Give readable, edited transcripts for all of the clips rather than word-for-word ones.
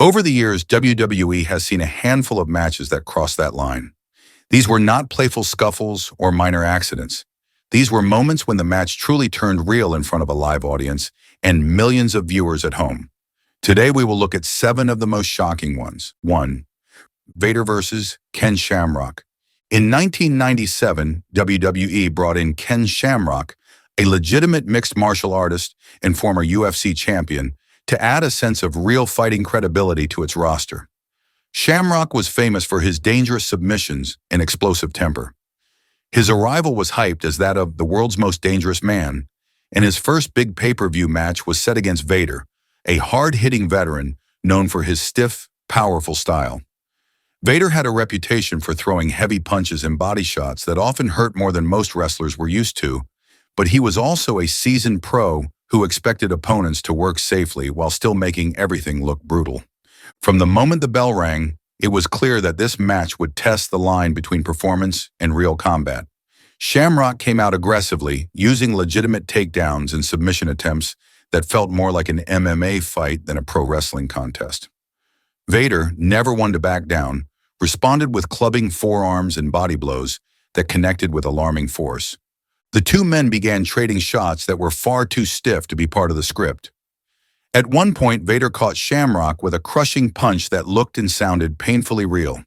Over the years, WWE has seen a handful of matches that crossed that line. These were not playful scuffles or minor accidents. These were moments when the match truly turned real in front of a live audience and millions of viewers at home. Today, we will look at 7 of the most shocking ones. 1. Vader versus Ken Shamrock. In 1997, WWE brought in Ken Shamrock, a legitimate mixed martial artist and former UFC champion, to add a sense of real fighting credibility to its roster. Shamrock was famous for his dangerous submissions and explosive temper. His arrival was hyped as that of the world's most dangerous man, and his first big pay-per-view match was set against Vader, a hard-hitting veteran known for his stiff, powerful style. Vader had a reputation for throwing heavy punches and body shots that often hurt more than most wrestlers were used to, but he was also a seasoned pro who expected opponents to work safely while still making everything look brutal. From the moment the bell rang, it was clear that this match would test the line between performance and real combat. Shamrock came out aggressively, using legitimate takedowns and submission attempts that felt more like an MMA fight than a pro wrestling contest. Vader, never one to back down, responded with clubbing forearms and body blows that connected with alarming force. The two men began trading shots that were far too stiff to be part of the script. At one point, Vader caught Shamrock with a crushing punch that looked and sounded painfully real.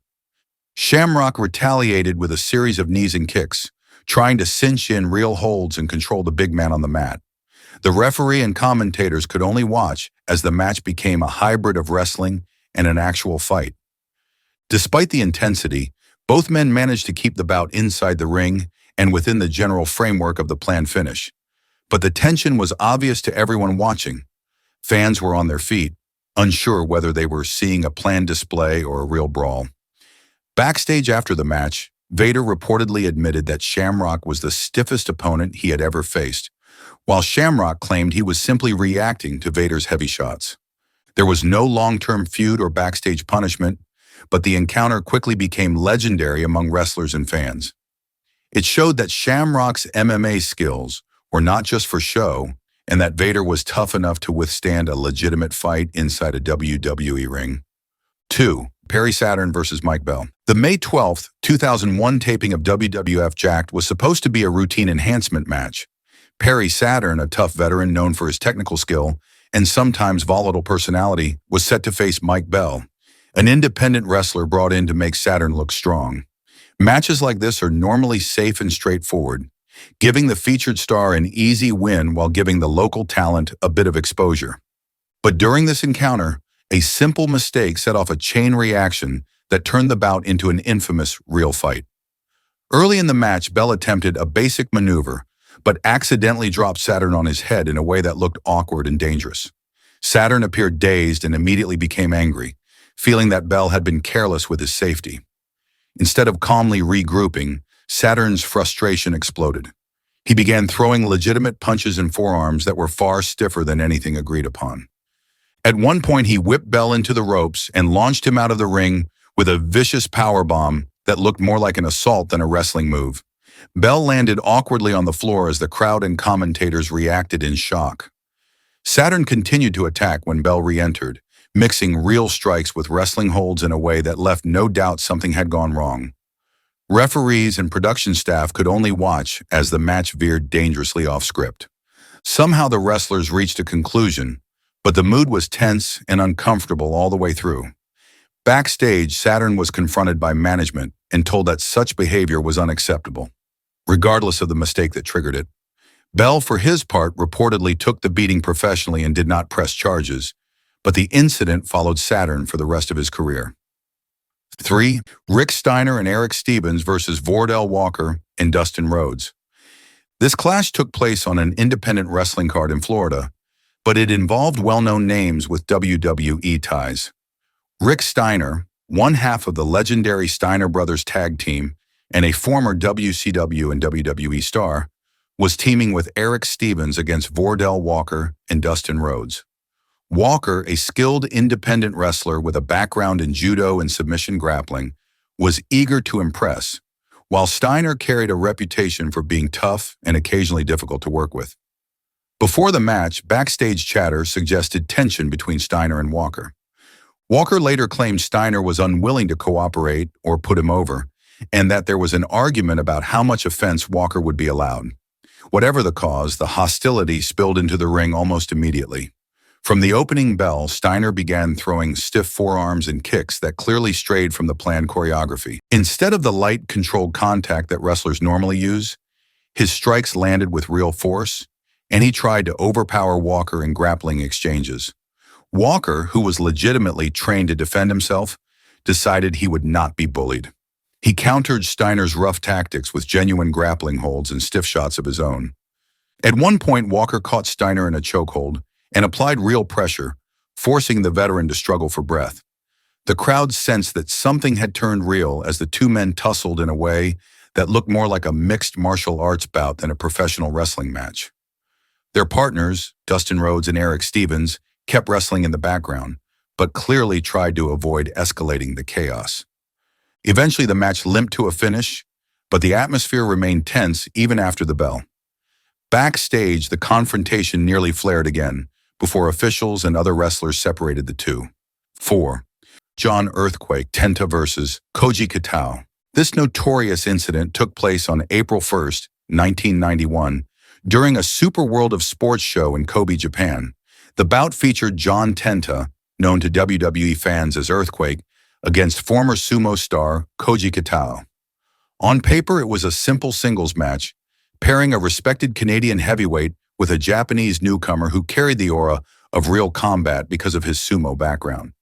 Shamrock retaliated with a series of knees and kicks, trying to cinch in real holds and control the big man on the mat. The referee and commentators could only watch as the match became a hybrid of wrestling and an actual fight. Despite the intensity, both men managed to keep the bout inside the ring and within the general framework of the planned finish. But the tension was obvious to everyone watching. Fans were on their feet, unsure whether they were seeing a planned display or a real brawl. Backstage after the match, Vader reportedly admitted that Shamrock was the stiffest opponent he had ever faced, while Shamrock claimed he was simply reacting to Vader's heavy shots. There was no long-term feud or backstage punishment, but the encounter quickly became legendary among wrestlers and fans. It showed that Shamrock's MMA skills were not just for show, and that Vader was tough enough to withstand a legitimate fight inside a WWE ring. 2. Perry Saturn versus Mike Bell. The May 12, 2001 taping of WWF Jacked was supposed to be a routine enhancement match. Perry Saturn, a tough veteran known for his technical skill and sometimes volatile personality, was set to face Mike Bell, an independent wrestler brought in to make Saturn look strong. Matches like this are normally safe and straightforward, giving the featured star an easy win while giving the local talent a bit of exposure. But during this encounter, a simple mistake set off a chain reaction that turned the bout into an infamous real fight. Early in the match, Bell attempted a basic maneuver, but accidentally dropped Saturn on his head in a way that looked awkward and dangerous. Saturn appeared dazed and immediately became angry, feeling that Bell had been careless with his safety. Instead of calmly regrouping, Saturn's frustration exploded. He began throwing legitimate punches and forearms that were far stiffer than anything agreed upon. At one point, he whipped Bell into the ropes and launched him out of the ring with a vicious powerbomb that looked more like an assault than a wrestling move. Bell landed awkwardly on the floor as the crowd and commentators reacted in shock. Saturn continued to attack when Bell re-entered, mixing real strikes with wrestling holds in a way that left no doubt something had gone wrong. Referees and production staff could only watch as the match veered dangerously off script. Somehow the wrestlers reached a conclusion, but the mood was tense and uncomfortable all the way through. Backstage, Saturn was confronted by management and told that such behavior was unacceptable, regardless of the mistake that triggered it. Bell, for his part, reportedly took the beating professionally and did not press charges, but the incident followed Saturn for the rest of his career. 3. Rick Steiner and Erick versus Vordell Walker and Dustin Rhodes. This clash took place on an independent wrestling card in Florida, but it involved well-known names with WWE ties. Rick Steiner, one half of the legendary Steiner Brothers tag team and a former WCW and WWE star, was teaming with Erick against Vordell Walker and Dustin Rhodes. Walker, a skilled independent wrestler with a background in judo and submission grappling, was eager to impress, while Steiner carried a reputation for being tough and occasionally difficult to work with. Before the match, backstage chatter suggested tension between Steiner and Walker. Walker later claimed Steiner was unwilling to cooperate or put him over, and that there was an argument about how much offense Walker would be allowed. Whatever the cause, the hostility spilled into the ring almost immediately. From the opening bell, Steiner began throwing stiff forearms and kicks that clearly strayed from the planned choreography. Instead of the light, controlled contact that wrestlers normally use, his strikes landed with real force, and he tried to overpower Walker in grappling exchanges. Walker, who was legitimately trained to defend himself, decided he would not be bullied. He countered Steiner's rough tactics with genuine grappling holds and stiff shots of his own. At one point, Walker caught Steiner in a chokehold and applied real pressure, forcing the veteran to struggle for breath. The crowd sensed that something had turned real as the two men tussled in a way that looked more like a mixed martial arts bout than a professional wrestling match. Their partners, Dustin Rhodes and Erick kept wrestling in the background, but clearly tried to avoid escalating the chaos. Eventually, the match limped to a finish, but the atmosphere remained tense even after the bell. Backstage, the confrontation nearly flared again, before officials and other wrestlers separated the two. 4. John Earthquake Tenta versus Koji Kitao. This notorious incident took place on April 1st, 1991, during a Super World of Sports show in Kobe, Japan. The bout featured John Tenta, known to WWE fans as Earthquake, against former sumo star Koji Kitao. On paper, it was a simple singles match, pairing a respected Canadian heavyweight with a Japanese newcomer who carried the aura of real combat because of his sumo background.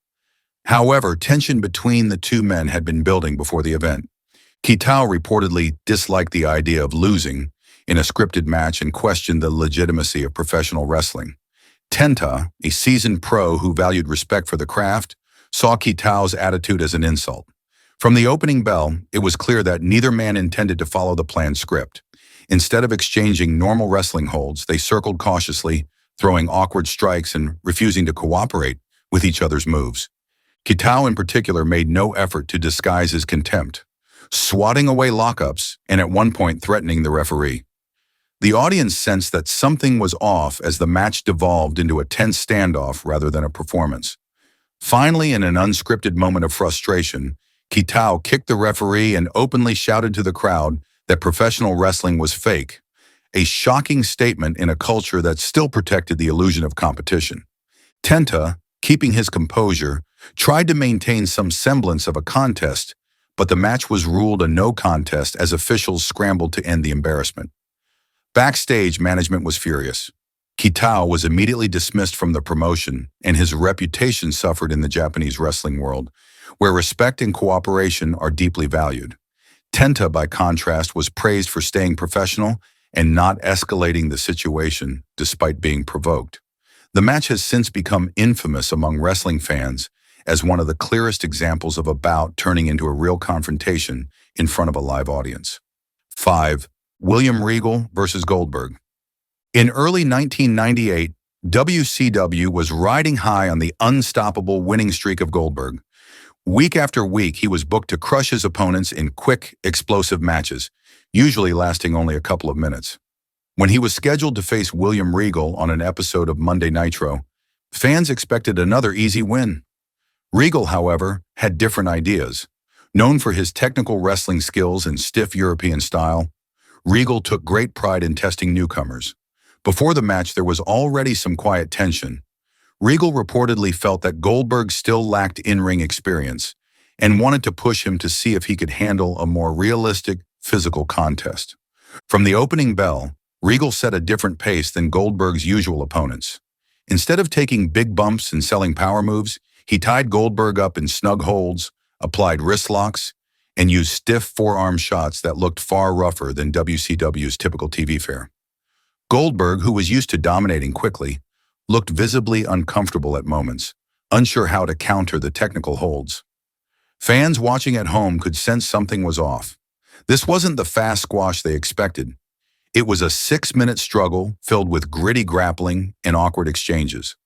However, tension between the two men had been building before the event. Kitao reportedly disliked the idea of losing in a scripted match and questioned the legitimacy of professional wrestling. Tenta, a seasoned pro who valued respect for the craft, saw Kitao's attitude as an insult. From the opening bell, it was clear that neither man intended to follow the planned script. Instead of exchanging normal wrestling holds, they circled cautiously, throwing awkward strikes and refusing to cooperate with each other's moves. Kitao in particular made no effort to disguise his contempt, swatting away lockups and at one point threatening the referee. The audience sensed that something was off as the match devolved into a tense standoff rather than a performance. Finally, in an unscripted moment of frustration, Kitao kicked the referee and openly shouted to the crowd that professional wrestling was fake, a shocking statement in a culture that still protected the illusion of competition. Tenta, keeping his composure, tried to maintain some semblance of a contest, but the match was ruled a no contest as officials scrambled to end the embarrassment. Backstage, management was furious. Kitao was immediately dismissed from the promotion, and his reputation suffered in the Japanese wrestling world, where respect and cooperation are deeply valued. Tenta, by contrast, was praised for staying professional and not escalating the situation despite being provoked. The match has since become infamous among wrestling fans as one of the clearest examples of a bout turning into a real confrontation in front of a live audience. 5. William Regal versus Goldberg. In early 1998, WCW was riding high on the unstoppable winning streak of Goldberg. Week after week, he was booked to crush his opponents in quick, explosive matches, usually lasting only a couple of minutes. When he was scheduled to face William Regal on an episode of Monday Nitro, fans expected another easy win. Regal, however, had different ideas. Known for his technical wrestling skills and stiff European style, Regal took great pride in testing newcomers. Before the match, there was already some quiet tension. Regal reportedly felt that Goldberg still lacked in-ring experience and wanted to push him to see if he could handle a more realistic, physical contest. From the opening bell, Regal set a different pace than Goldberg's usual opponents. Instead of taking big bumps and selling power moves, he tied Goldberg up in snug holds, applied wrist locks, and used stiff forearm shots that looked far rougher than WCW's typical TV fare. Goldberg, who was used to dominating quickly, looked visibly uncomfortable at moments, unsure how to counter the technical holds. Fans watching at home could sense something was off. This wasn't the fast squash they expected. It was a 6-minute struggle filled with gritty grappling and awkward exchanges.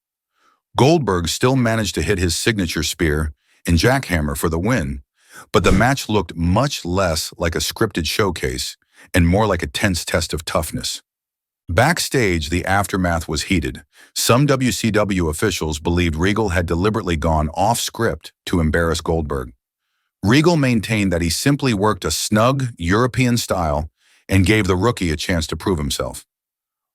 Goldberg still managed to hit his signature spear and jackhammer for the win, but the match looked much less like a scripted showcase and more like a tense test of toughness. Backstage, the aftermath was heated. Some WCW officials believed Regal had deliberately gone off script to embarrass Goldberg. Regal maintained that he simply worked a snug European style and gave the rookie a chance to prove himself.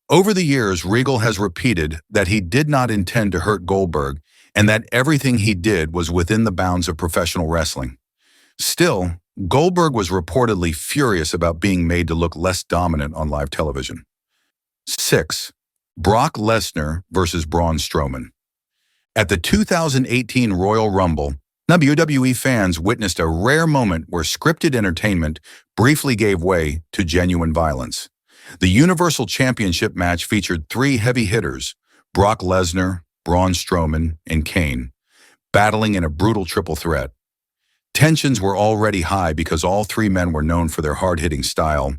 Over the years, Regal has repeated that he did not intend to hurt Goldberg and that everything he did was within the bounds of professional wrestling. Still, Goldberg was reportedly furious about being made to look less dominant on live television. 6. Brock Lesnar versus Braun Strowman. At the 2018 Royal Rumble, WWE fans witnessed a rare moment where scripted entertainment briefly gave way to genuine violence. The Universal Championship match featured 3 heavy hitters, Brock Lesnar, Braun Strowman, and Kane, battling in a brutal triple threat. Tensions were already high because all 3 men were known for their hard-hitting style.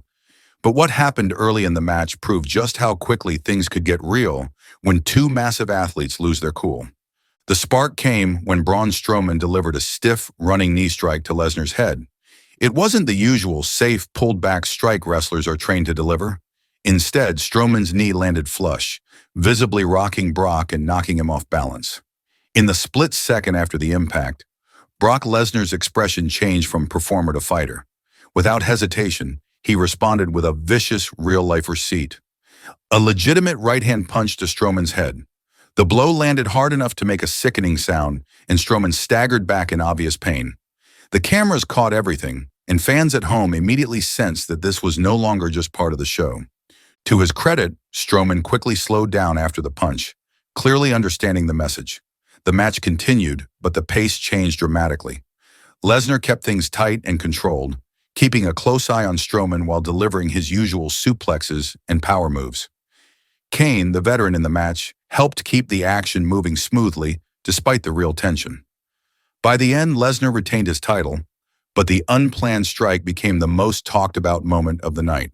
But what happened early in the match proved just how quickly things could get real when 2 massive athletes lose their cool. The spark came when Braun Strowman delivered a stiff, running knee strike to Lesnar's head. It wasn't the usual safe, pulled-back strike wrestlers are trained to deliver. Instead, Strowman's knee landed flush, visibly rocking Brock and knocking him off balance. In the split second after the impact, Brock Lesnar's expression changed from performer to fighter. Without hesitation, he responded with a vicious, real-life receipt. A legitimate right-hand punch to Strowman's head. The blow landed hard enough to make a sickening sound, and Strowman staggered back in obvious pain. The cameras caught everything, and fans at home immediately sensed that this was no longer just part of the show. To his credit, Strowman quickly slowed down after the punch, clearly understanding the message. The match continued, but the pace changed dramatically. Lesnar kept things tight and controlled, keeping a close eye on Strowman while delivering his usual suplexes and power moves. Kane, the veteran in the match, helped keep the action moving smoothly despite the real tension. By the end, Lesnar retained his title, but the unplanned strike became the most talked about moment of the night.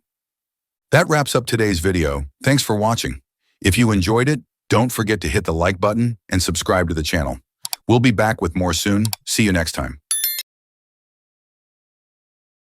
That wraps up today's video. Thanks for watching. If you enjoyed it, don't forget to hit the like button and subscribe to the channel. We'll be back with more soon. See you next time.